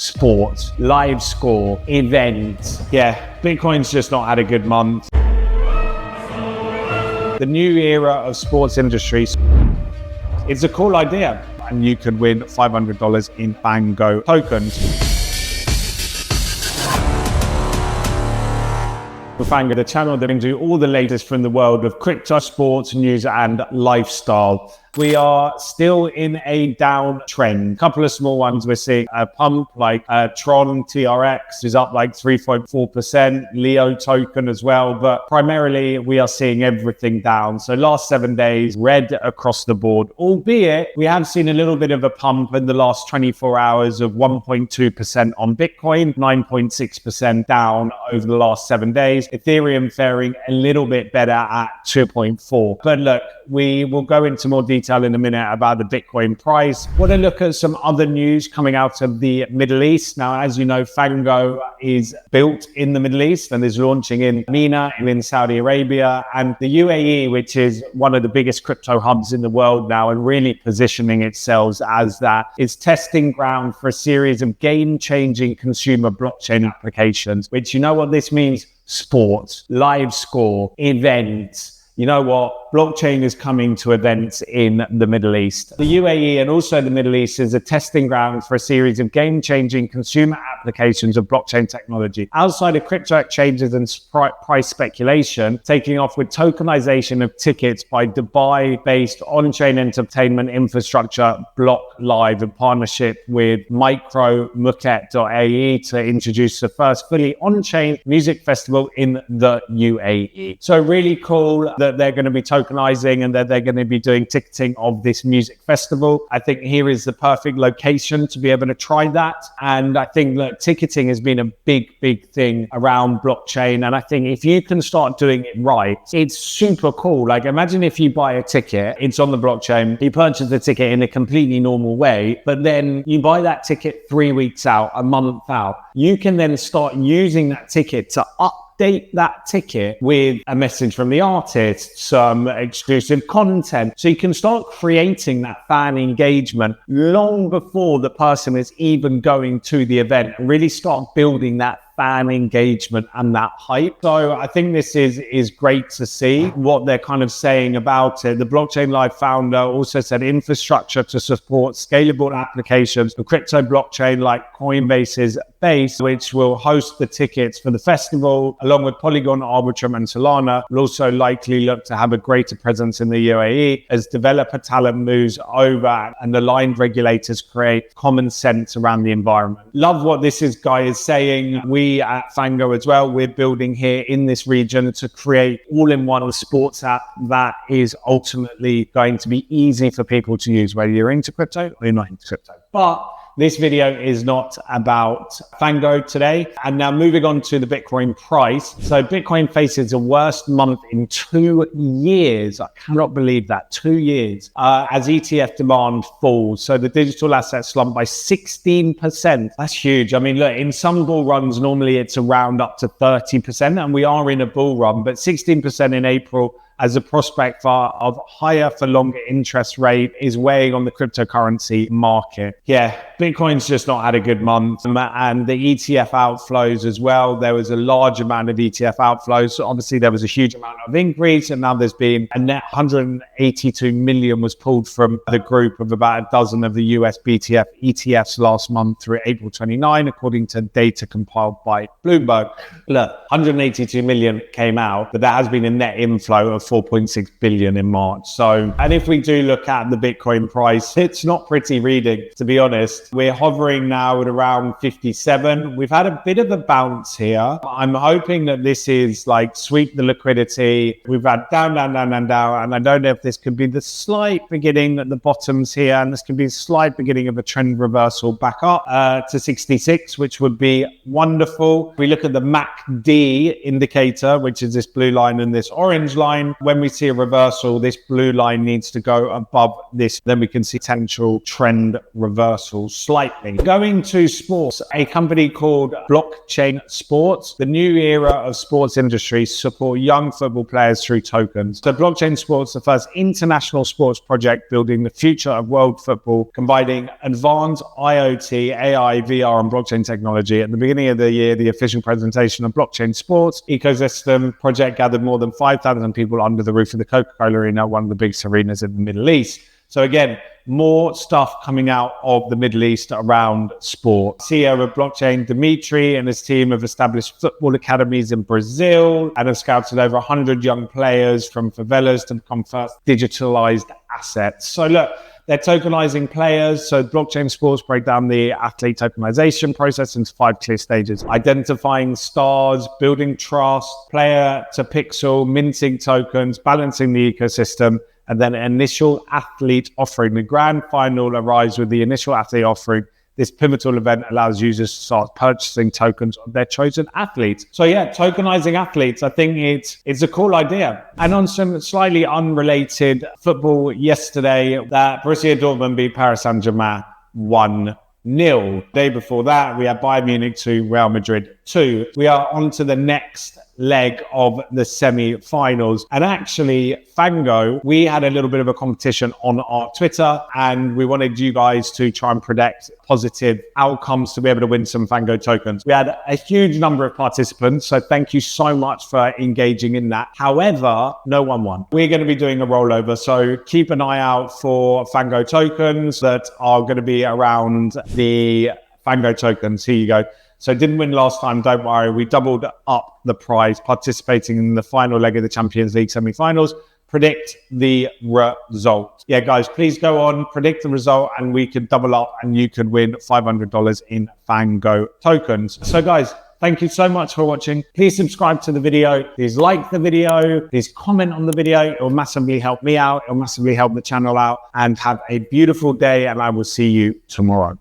sports, live score, events. Yeah, Bitcoin's just not had a good month. The new era of sports industry, it's a cool idea. And you could win $500 in FNGO tokens. For FNGO, the channel that brings you all the latest from the world of crypto, sports, news, and lifestyle. We are still in a downtrend. A couple of small ones we're seeing. A pump like Tron TRX is up like 3.4%, Leo token as well. But primarily we are seeing everything down. So last 7 days, red across the board, albeit we have seen a little bit of a pump in the last 24 hours of 1.2% on Bitcoin, 9.6% down over the last 7 days. Ethereum faring a little bit better at 2.4. But look, we will go into more detail in a minute about the Bitcoin price. Want to look at some other news coming out of the Middle East. Now, as you know, FNGO is built in the Middle East and is launching in MENA in Saudi Arabia, and the UAE, which is one of the biggest crypto hubs in the world now and really positioning itself as that, is testing ground for a series of game-changing consumer blockchain applications, which, you know what this means? Sports, live score, events. You know what? Blockchain is coming to events in the Middle East. The UAE and also the Middle East is a testing ground for a series of game-changing consumer applications of blockchain technology. Outside of crypto exchanges and price speculation, taking off with tokenization of tickets by Dubai-based on-chain entertainment infrastructure Block Live in partnership with micromuket.ae to introduce the first fully on-chain music festival in the UAE. So really cool that they're going to be tokenizing and that they're going to be doing ticketing of this music festival. I think here is the perfect location to be able to try that. And I think that ticketing has been a big thing around blockchain. And I think if you can start doing it right, it's super cool. Like imagine if you buy a ticket, it's on the blockchain, you purchase the ticket in a completely normal way, but then you buy that ticket 3 weeks out, a month out. You can then start using that ticket to update that ticket with a message from the artist, some exclusive content. So you can start creating that fan engagement long before the person is even going to the event and really start building that fan engagement and that hype. So I think this is great to see what they're kind of saying about it. The Blockchain Live founder also said infrastructure to support scalable applications for crypto blockchain like Coinbase's Base, which will host the tickets for the festival, along with Polygon, Arbitrum, and Solana, will also likely look to have a greater presence in the UAE as developer talent moves over and aligned regulators create common sense around the environment. Love what this guy is saying. We at FNGO as well, we're building here in this region to create all-in-one sports app that is ultimately going to be easy for people to use, whether you're into crypto or you're not into crypto. But this video is not about FNGO today. And now moving on to the Bitcoin price. So Bitcoin faces the worst month in 2 years. I cannot believe that, 2 years, as ETF demand falls. So the digital asset slumped by 16%. That's huge. I mean, look, in some bull runs, normally it's around up to 30%, and we are in a bull run, but 16% in April as a prospect of higher for longer interest rate is weighing on the cryptocurrency market. Yeah, Bitcoin's just not had a good month. And the ETF outflows as well. There was a large amount of ETF outflows. So obviously there was a huge amount of increase, and now there's been a net 182 million was pulled from the group of about a dozen of the US BTF ETFs last month through April 29, according to data compiled by Bloomberg. Look, 182 million came out, but there has been a net inflow of 4.6 billion in March. So, and if we do look at the Bitcoin price, it's not pretty reading, to be honest. We're hovering now at around 57. We've had a bit of a bounce here. I'm hoping that this is like sweep the liquidity. We've had down, and I don't know if this could be the slight beginning at the bottoms here, and this could be a slight beginning of a trend reversal back up to 66, which would be wonderful. If we look at the MACD indicator, which is this blue line and this orange line, when we see a reversal, this blue line needs to go above this. Then we can see potential trend reversal slightly. Going to sports, a company called Blockchain Sports. The new era of sports industry support young football players through tokens. So Blockchain Sports, the first international sports project building the future of world football, combining advanced IoT, AI, VR, and blockchain technology. At the beginning of the year, the official presentation of Blockchain Sports ecosystem project gathered more than 5,000 people under the roof of the Coca-Cola Arena, one of the biggest arenas in the Middle East. So again, more stuff coming out of the Middle East around sport. CEO of Blockchain, Dimitri, and his team have established football academies in Brazil and have scouted over 100 young players from favelas to become first digitalized assets. So look, they're tokenizing players. So Blockchain Sports break down the athlete tokenization process into 5 clear stages: identifying stars, building trust, player to pixel, minting tokens, balancing the ecosystem, and then initial athlete offering. The grand final arrives with the initial athlete offering. This pivotal event allows users to start purchasing tokens of their chosen athletes. So yeah, tokenizing athletes, I think it's a cool idea. And on some slightly unrelated football yesterday, that Borussia Dortmund beat Paris Saint-Germain 1-0. Day before that, we had Bayern Munich 2, Real Madrid 2. We are on to the next leg of the semi-finals. And actually, FNGO, we had a little bit of a competition on our Twitter, and we wanted you guys to try and predict positive outcomes to be able to win some FNGO tokens. We had a huge number of participants, so thank you so much for engaging in that. However, no one won. We're going to be doing a rollover, so keep an eye out for FNGO tokens that are going to be around the FNGO tokens. Here you go. So didn't win last time, don't worry. We doubled up the prize participating in the final leg of the Champions League semi-finals. Predict the result. Yeah, guys, please go on, predict the result, and we could double up and you could win $500 in FNGO tokens. So guys, thank you so much for watching. Please subscribe to the video. Please like the video. Please comment on the video. It will massively help me out. It will massively help the channel out. And have a beautiful day, and I will see you tomorrow.